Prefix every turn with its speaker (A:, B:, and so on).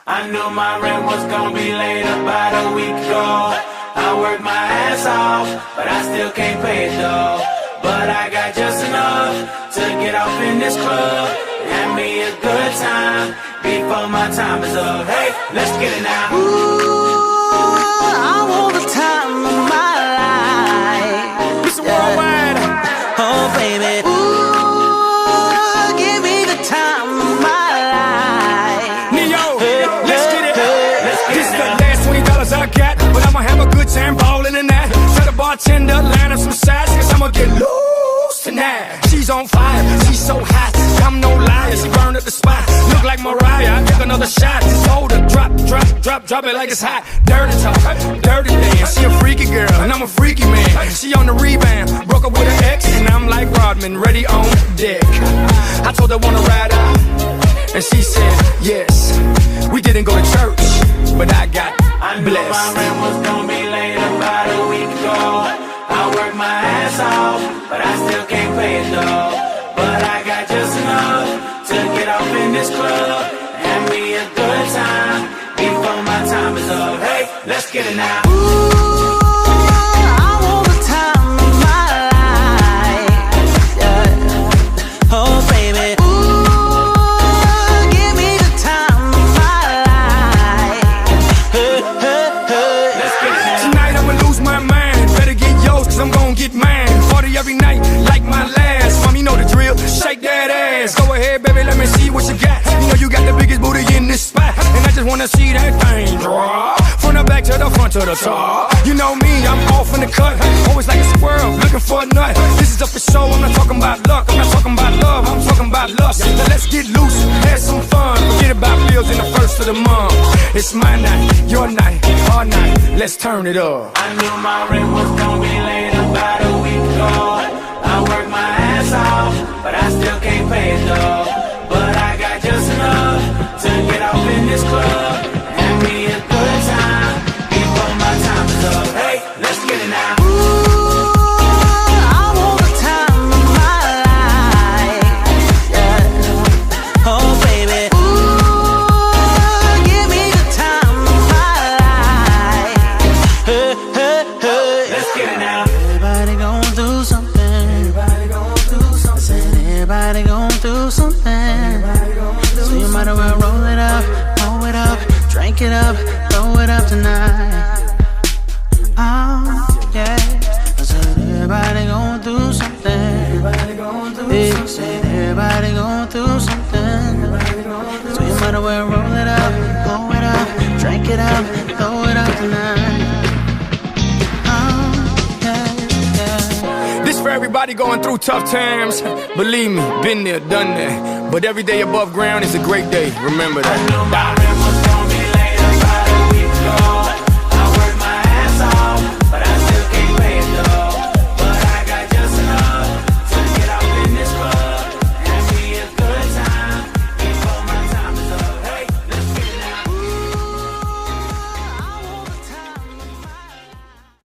A: I knew my rent was gonna be late about a week ago. I worked my ass off, but I still can't pay it though. But I got just enough to get off in this club and have me a good time before my time is up. Hey, let's get it now.
B: Ooh, I want the time of my life.
C: Mr. Worldwide.
B: Oh, baby. Ooh, give me the time of my life.
C: Neo, let's get it. This is the
A: Now.
C: last $20 I got, but I'ma have a good time ballin' in that. Tell the bartender, line up some sides, cause I'ma get loose tonight. She's on fire, she's so hot, I'm no liar, she burned up the spot. Look like Mariah, I take another shot. Just hold her, drop it like it's hot. Dirty talk, dirty dance. She a freaky girl, and I'm a freaky man. She on the rebound, broke up with her ex, and I'm like Rodman, ready on deck. I told her wanna ride out, and she said yes. We didn't go to church, but I got
A: I knew
C: blessed.
A: my rent was gonna be late about a week ago. I worked my ass off, but I still can't pay it though. But I got just enough to get off in this club and have me a good time before my time is up. Hey, let's get it now.
B: Ooh, I want the time of my life. Yeah. Oh, baby. Ooh, give me the time of my life. Hey, hey, hey.
A: Let's get it now.
C: Tonight I'ma lose my mind. Better get yours, cause I'm gon' get mine. Party every night, like my last. Mom, you know the drill. Shake that ass. Go ahead, baby, let me see what you got. You know you got the biggest booty in this spot, and I just wanna see that thing drop. From the back to the front to the top. You know me, I'm off in the cut. Always like a squirrel, looking for a nut. This is up for show, I'm not talking about luck. I'm not talking about love, I'm talking about lust. Now let's get loose, have some fun. Forget about bills in the first of the month. It's my night, your night, our night. Let's turn it up.
A: I knew my rent was gonna be late about a week ago. I worked my ass off, but I still can't pay it though. But I got just enough to get off in this club and have me a good time before my time is up. Hey, let's get it now.
B: Ooh, I want the time of my life. Yeah. Oh, baby. Ooh, give me the time of my life. Hey, hey, hey.
A: Let's get it now.
B: Everybody gon' do something. Everybody gon' do something. Everybody gon' do something. So you might as well roll it up, drink it up, throw it up tonight. Oh, yeah. I said everybody gon' do something. Everybody gon' do something. Said everybody gon' do something. So you might as well roll it up, drink it up, throw it up tonight. Oh, yeah, yeah.
C: This for everybody going through tough times. Believe me, been there, done that. But every day above ground is a great day. Remember
A: I knew my
C: that.
A: rent